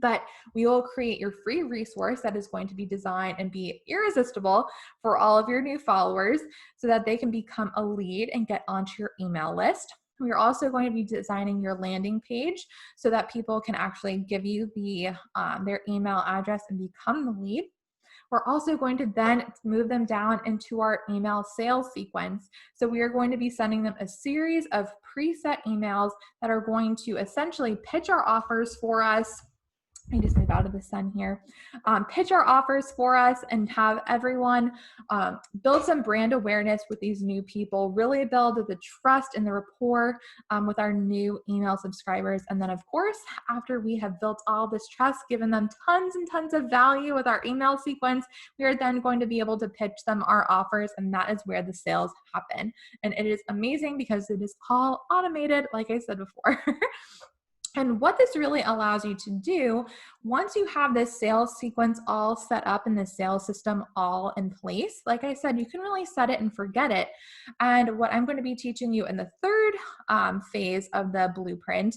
But we will create your free resource that is going to be designed and be irresistible for all of your new followers so that they can become a lead and get onto your email list. We're also going to be designing your landing page so that people can actually give you their email address and become the lead. We're also going to then move them down into our email sales sequence. So we are going to be sending them a series of preset emails that are going to essentially pitch our offers for us. I just move out of the sun here. Pitch our offers for us and have everyone build some brand awareness with these new people, really build the trust and the rapport with our new email subscribers. And then of course, after we have built all this trust, given them tons and tons of value with our email sequence, we are then going to be able to pitch them our offers, and that is where the sales happen. And it is amazing because it is all automated, like I said before. And what this really allows you to do, once you have this sales sequence all set up and the sales system all in place, like I said, you can really set it and forget it. And what I'm going to be teaching you in the third phase of the blueprint,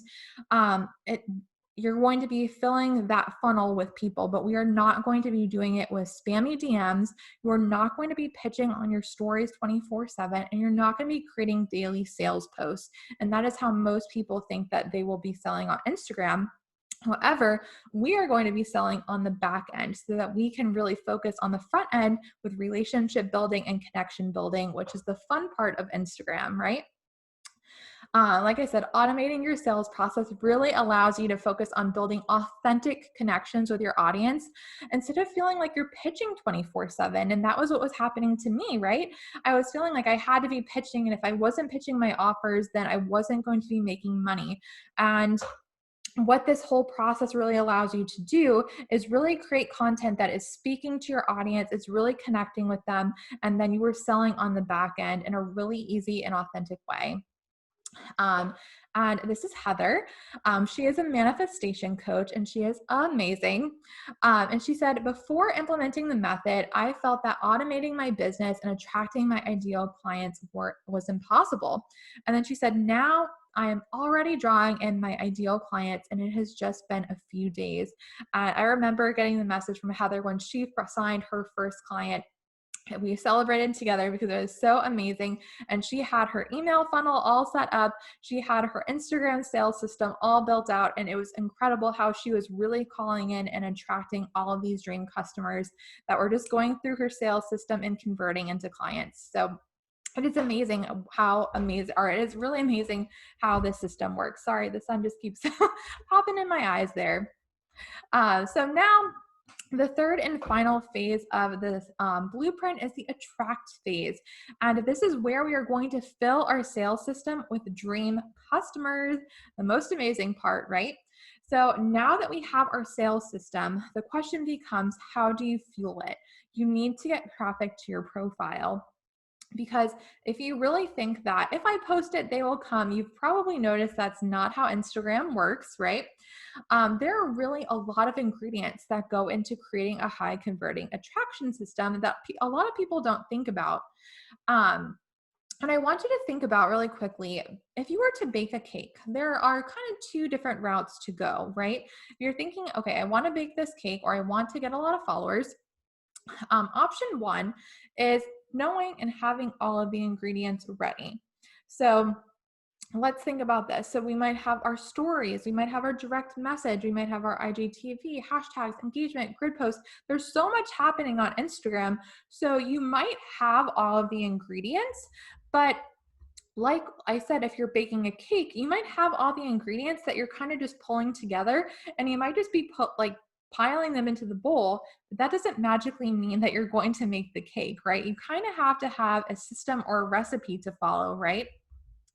you're going to be filling that funnel with people, but we are not going to be doing it with spammy DMs. You're not going to be pitching on your stories 24/7, and you're not going to be creating daily sales posts. And that is how most people think that they will be selling on Instagram. However, we are going to be selling on the back end so that we can really focus on the front end with relationship building and connection building, which is the fun part of Instagram, right? Like I said, automating your sales process really allows you to focus on building authentic connections with your audience instead of feeling like you're pitching 24/7. And that was what was happening to me, right? I was feeling like I had to be pitching, and if I wasn't pitching my offers, then I wasn't going to be making money. And what this whole process really allows you to do is really create content that is speaking to your audience, it's really connecting with them, and then you are selling on the back end in a really easy and authentic way. And this is Heather. She is a manifestation coach, and she is amazing. And she said, before implementing the method, I felt that automating my business and attracting my ideal clients was impossible. And then she said, now I am already drawing in my ideal clients, and it has just been a few days. I remember getting the message from Heather when she signed her first client. We celebrated together because it was so amazing. And she had her email funnel all set up. She had her Instagram sales system all built out. And it was incredible how she was really calling in and attracting all of these dream customers that were just going through her sales system and converting into clients. So it is amazing it is really amazing how this system works. Sorry, the sun just keeps popping in my eyes there. So now, the third and final phase of this blueprint is the attract phase. And this is where we are going to fill our sales system with dream customers, the most amazing part, right? So now that we have our sales system, the question becomes, how do you fuel it? You need to get traffic to your profile. Because if you really think that if I post it, they will come, you've probably noticed that's not how Instagram works, right? There are really a lot of ingredients that go into creating a high converting attraction system that a lot of people don't think about. And I want you to think about really quickly, if you were to bake a cake, there are kind of two different routes to go, right? If you're thinking, okay, I want to bake this cake, or I want to get a lot of followers. Option one is knowing and having all of the ingredients ready. So let's think about this. So we might have our stories, we might have our direct message, we might have our IGTV, hashtags, engagement, grid posts. There's so much happening on Instagram. So you might have all of the ingredients, but like I said, if you're baking a cake, you might have all the ingredients that you're kind of just pulling together, and you might just be piling them into the bowl, but that doesn't magically mean that you're going to make the cake, right? You kind of have to have a system or a recipe to follow, right?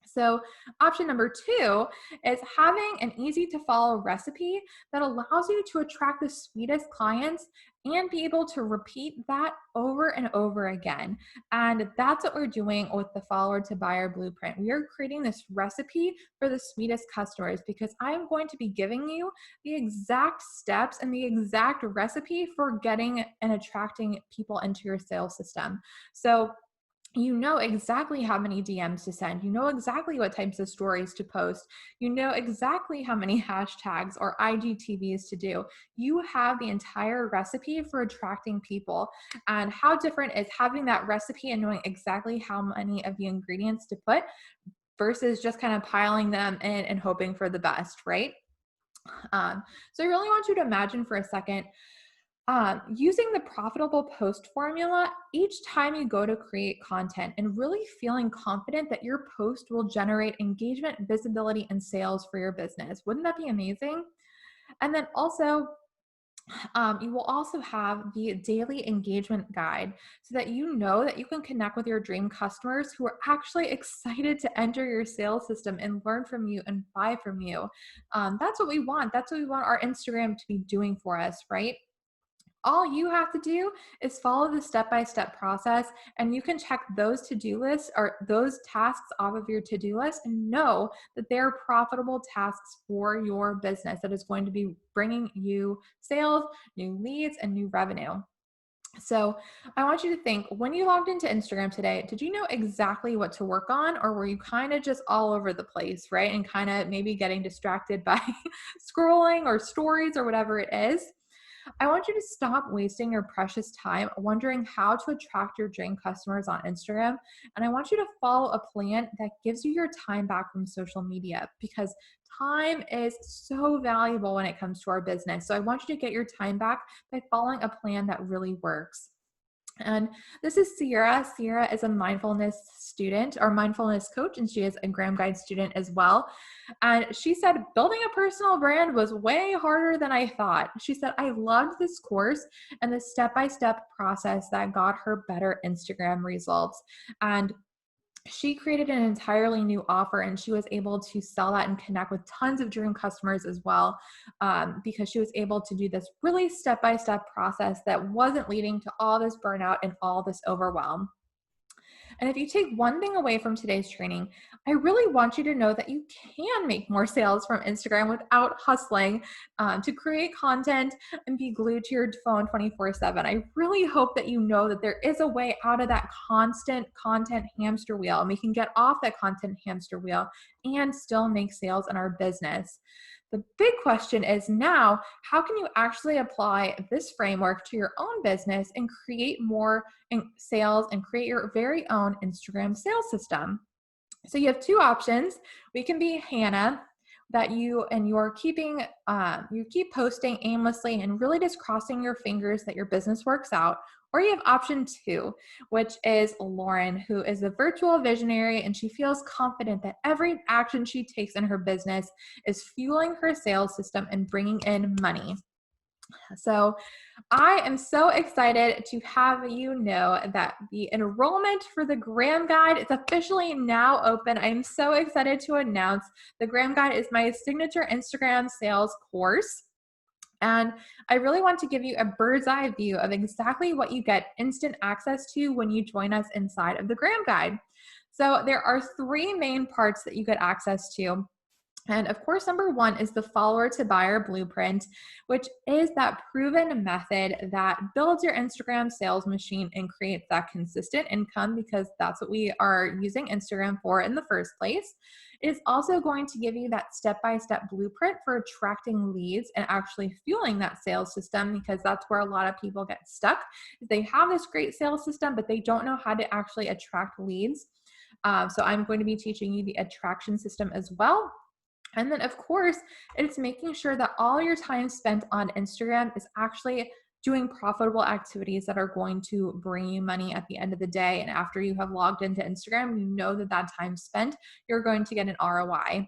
So option number two is having an easy to follow recipe that allows you to attract the sweetest clients and be able to repeat that over and over again. And that's what we're doing with the Follower to Buyer Blueprint. We are creating this recipe for the sweetest customers because I'm going to be giving you the exact steps and the exact recipe for getting and attracting people into your sales system. So you know exactly how many DMs to send. You know exactly what types of stories to post. You know exactly how many hashtags or IGTVs to do. You have the entire recipe for attracting people. And how different is having that recipe and knowing exactly how many of the ingredients to put versus just kind of piling them in and hoping for the best, right? So I really want you to imagine for a second using the profitable post formula each time you go to create content and really feeling confident that your post will generate engagement, visibility, and sales for your business. Wouldn't that be amazing? And then also, you will also have the daily engagement guide so that you know that you can connect with your dream customers who are actually excited to enter your sales system and learn from you and buy from you. That's what we want. That's what we want our Instagram to be doing for us, right? All you have to do is follow the step-by-step process, and you can check those to-do lists or those tasks off of your to-do list and know that they're profitable tasks for your business that is going to be bringing you sales, new leads, and new revenue. So I want you to think, when you logged into Instagram today, did you know exactly what to work on, or were you kind of just all over the place, right? And kind of maybe getting distracted by scrolling or stories or whatever it is? I want you to stop wasting your precious time wondering how to attract your dream customers on Instagram. And I want you to follow a plan that gives you your time back from social media because time is so valuable when it comes to our business. So I want you to get your time back by following a plan that really works. And this is Sierra. Sierra is a mindfulness student or mindfulness coach, and she is a Graham Guide student as well. And she said, building a personal brand was way harder than I thought. She said, I loved this course and the step-by-step process that got her better Instagram results. And she created an entirely new offer and she was able to sell that and connect with tons of dream customers as well, because she was able to do this really step-by-step process that wasn't leading to all this burnout and all this overwhelm. And if you take one thing away from today's training, I really want you to know that you can make more sales from Instagram without hustling to create content and be glued to your phone 24/7. I really hope that you know that there is a way out of that constant content hamster wheel, and we can get off that content hamster wheel and still make sales in our business. The big question is now, how can you actually apply this framework to your own business and create more in sales and create your very own Instagram sales system? So you have two options. We can be Hannah, that you're keeping you keep posting aimlessly and really just crossing your fingers that your business works out. Or you have option two, which is Lauren, who is a virtual visionary, and she feels confident that every action she takes in her business is fueling her sales system and bringing in money. So I am so excited to have you know that the enrollment for the Graham Guide is officially now open. I am so excited to announce the Graham Guide is my signature Instagram sales course. And I really want to give you a bird's eye view of exactly what you get instant access to when you join us inside of the Graham Guide. So there are three main parts that you get access to. And of course, number one is the Follower to Buyer Blueprint, which is that proven method that builds your Instagram sales machine and creates that consistent income, because that's what we are using Instagram for in the first place. It is also going to give you that step-by-step blueprint for attracting leads and actually fueling that sales system, because that's where a lot of people get stuck. They have this great sales system, but they don't know how to actually attract leads. So I'm going to be teaching you the attraction system as well. And then, of course, it's making sure that all your time spent on Instagram is actually doing profitable activities that are going to bring you money at the end of the day. And after you have logged into Instagram, you know that that time spent, you're going to get an ROI.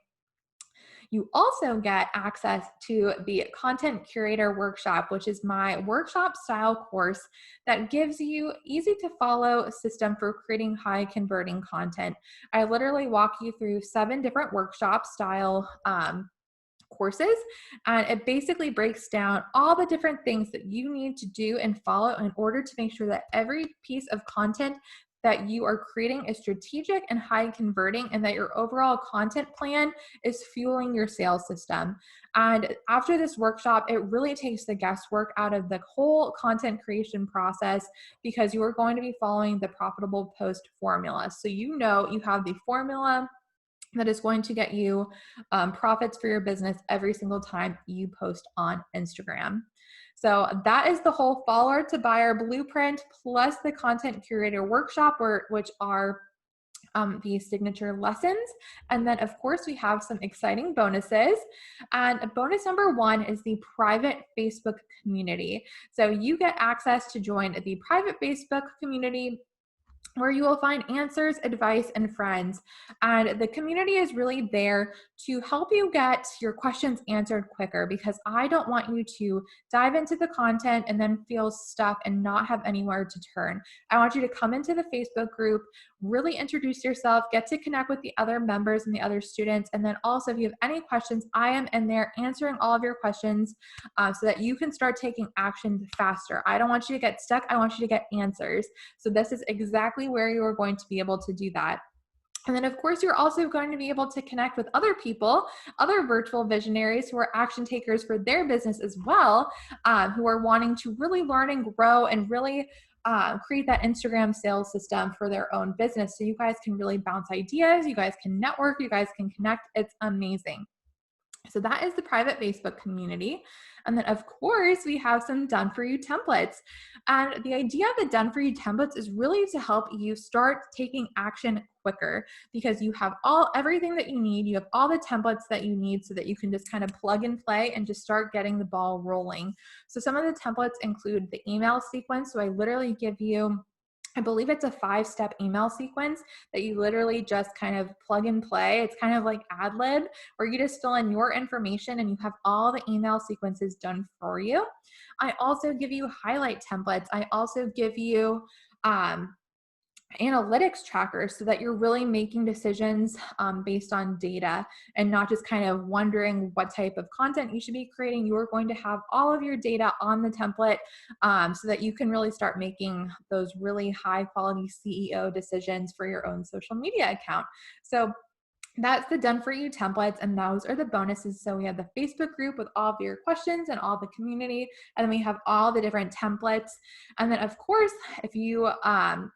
You also get access to the Content Curator Workshop, which is my workshop style course that gives you easy to follow system for creating high converting content. I literally walk you through 7 different workshop style courses. And it basically breaks down all the different things that you need to do and follow in order to make sure that every piece of content that you are creating is strategic and high converting, and that your overall content plan is fueling your sales system. And after this workshop, it really takes the guesswork out of the whole content creation process, because you are going to be following the profitable post formula. So you know you have the formula that is going to get you profits for your business every single time you post on Instagram. So that is the whole follower to buyer blueprint, plus the content curator workshop, which are the signature lessons. And then of course we have some exciting bonuses. And bonus number 1 is the private Facebook community. So you get access to join the private Facebook community, where you will find answers, advice, and friends. And the community is really there to help you get your questions answered quicker, because I don't want you to dive into the content and then feel stuck and not have anywhere to turn. I want you to come into the Facebook group, really introduce yourself, get to connect with the other members and the other students. And then also, if you have any questions, I am in there answering all of your questions so that you can start taking action faster. I don't want you to get stuck. I want you to get answers. So this is exactly where you are going to be able to do that. And then, of course, you're also going to be able to connect with other people, other virtual visionaries who are action takers for their business as well, who are wanting to really learn and grow and really create that Instagram sales system for their own business. So you guys can really bounce ideas, you guys can network, you guys can connect. It's amazing. So that is the private Facebook community. And then of course we have some done for you templates. And the idea of the done for you templates is really to help you start taking action quicker, because you have everything that you need. You have all the templates that you need so that you can just kind of plug and play and just start getting the ball rolling. So some of the templates include the email sequence. So I literally give you, I believe it's a 5-step email sequence that you literally just kind of plug and play. It's kind of like Ad-lib, where you just fill in your information and you have all the email sequences done for you. I also give you highlight templates. I also give you analytics trackers, so that you're really making decisions based on data and not just kind of wondering what type of content you should be creating. You're going to have all of your data on the template so that you can really start making those really high quality CEO decisions for your own social media account. So that's the done for you templates, and those are the bonuses. So we have the Facebook group with all of your questions and all the community, and then we have all the different templates. And then of course, if you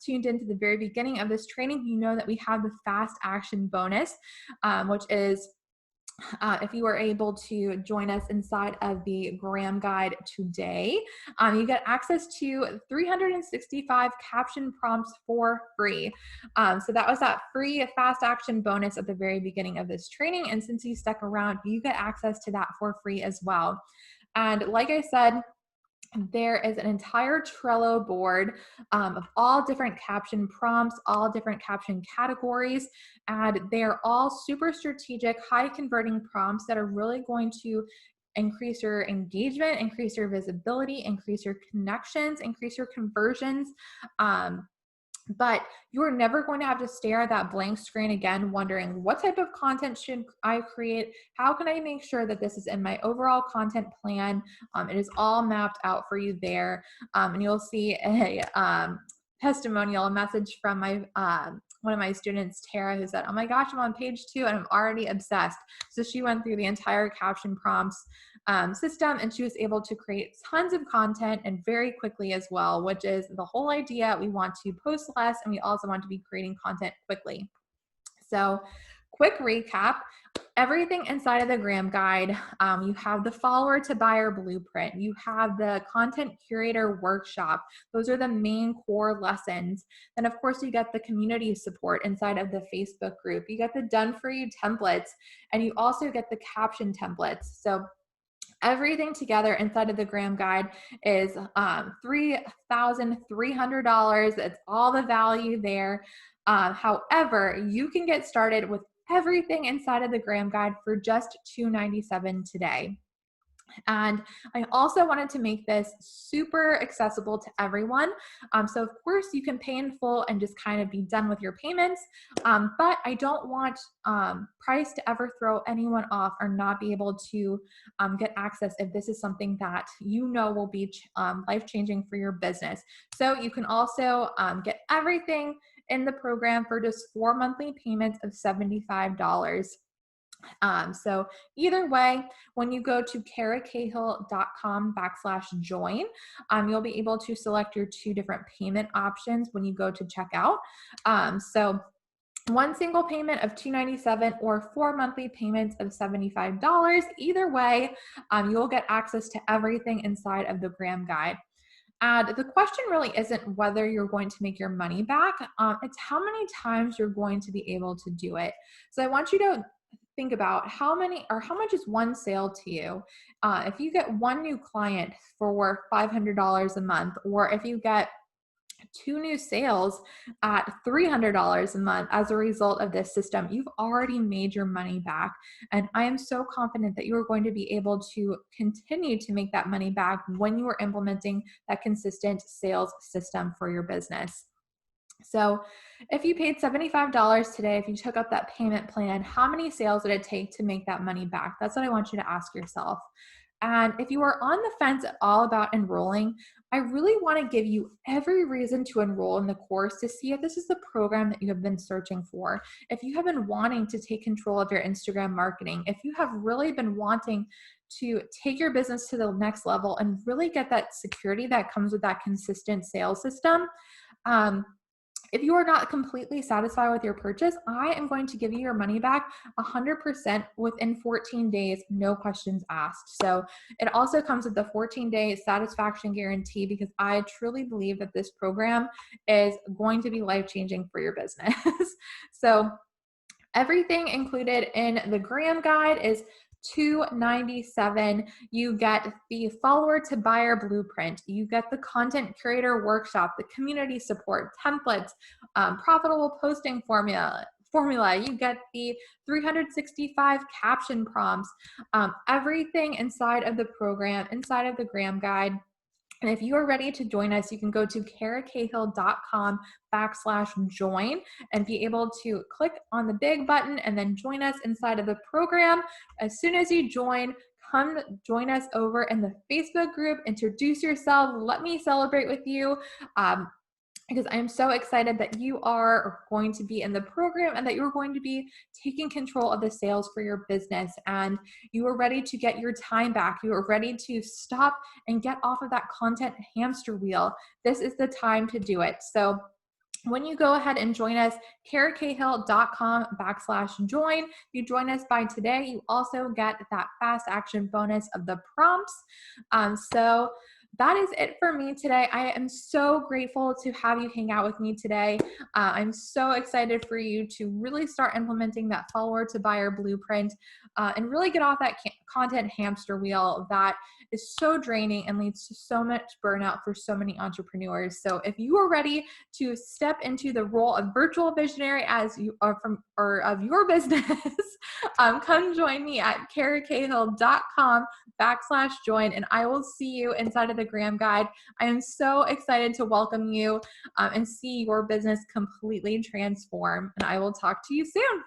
tuned into the very beginning of this training, you know that we have the fast action bonus, which is if you are able to join us inside of the Graham Guide today, you get access to 365 caption prompts for free. So that was that free fast action bonus at the very beginning of this training. And since you stuck around, you get access to that for free as well. And like I said, there is an entire Trello board of all different caption prompts, all different caption categories, and they're all super strategic, high converting prompts that are really going to increase your engagement, increase your visibility, increase your connections, increase your conversions. But you're never going to have to stare at that blank screen again, wondering what type of content should I create? How can I make sure that this is in my overall content plan? It is all mapped out for you there. And you'll see a testimonial, a message from my one of my students, Tara, who said, "Oh my gosh, I'm on page 2 and I'm already obsessed." So she went through the entire caption prompts system, and she was able to create tons of content and very quickly as well, which is the whole idea. We want to post less, and we also want to be creating content quickly. So quick recap, everything inside of the Graham Guide, you have the follower to buyer blueprint, you have the content curator workshop. Those are the main core lessons. Then of course you get the community support inside of the Facebook group. You get the done for you templates, and you also get the caption templates. So everything together inside of the Graham Guide is $3,300. It's all the value there. However, you can get started with everything inside of the Graham Guide for just $297 today. And I also wanted to make this super accessible to everyone. So of course you can pay in full and just kind of be done with your payments. But I don't want price to ever throw anyone off or not be able to get access if this is something that you know will be life-changing for your business. So you can also get everything in the program for just 4 monthly payments of $75. So either way, when you go to karacahill.com/join, you'll be able to select your 2 different payment options when you go to checkout. So one single payment of $297 or 4 monthly payments of $75. Either way, you'll get access to everything inside of the Graham Guide. And the question really isn't whether you're going to make your money back, it's how many times you're going to be able to do it. So I want you to think about how much is one sale to you. If you get one new client for $500 a month, or if you get 2 new sales at $300 a month as a result of this system, you've already made your money back. And I am so confident that you are going to be able to continue to make that money back when you are implementing that consistent sales system for your business. So if you paid $75 today, if you took up that payment plan, how many sales did it take to make that money back? That's what I want you to ask yourself. And if you are on the fence at all about enrolling, I really want to give you every reason to enroll in the course to see if this is the program that you have been searching for. If you have been wanting to take control of your Instagram marketing, if you have really been wanting to take your business to the next level and really get that security that comes with that consistent sales system, um, if you are not completely satisfied with your purchase, I am going to give you your money back 100% within 14 days, no questions asked. So it also comes with the 14-day satisfaction guarantee, because I truly believe that this program is going to be life-changing for your business. So everything included in the Graham Guide is $297. You get the follower to buyer blueprint. You get the content creator workshop, the community support, templates, profitable posting formula. You get the 365 caption prompts, everything inside of the program, inside of the Graham Guide. And if you are ready to join us, you can go to karacahill.com/join and be able to click on the big button and then join us inside of the program. As soon as you join, come join us over in the Facebook group, introduce yourself, let me celebrate with you. Because I am so excited that you are going to be in the program and that you're going to be taking control of the sales for your business, and you are ready to get your time back. You are ready to stop and get off of that content hamster wheel. This is the time to do it. So when you go ahead and join us, karacahill.com/join, you join us by today, you also get that fast action bonus of the prompts. So that is it for me today. I am so grateful to have you hang out with me today. I'm so excited for you to really start implementing that follower to buyer blueprint and really get off that content hamster wheel that is so draining and leads to so much burnout for so many entrepreneurs. So if you are ready to step into the role of virtual visionary as you are of your business, come join me at karacahill.com/join, and I will see you inside of the Graham Guide. I am so excited to welcome you and see your business completely transform, and I will talk to you soon.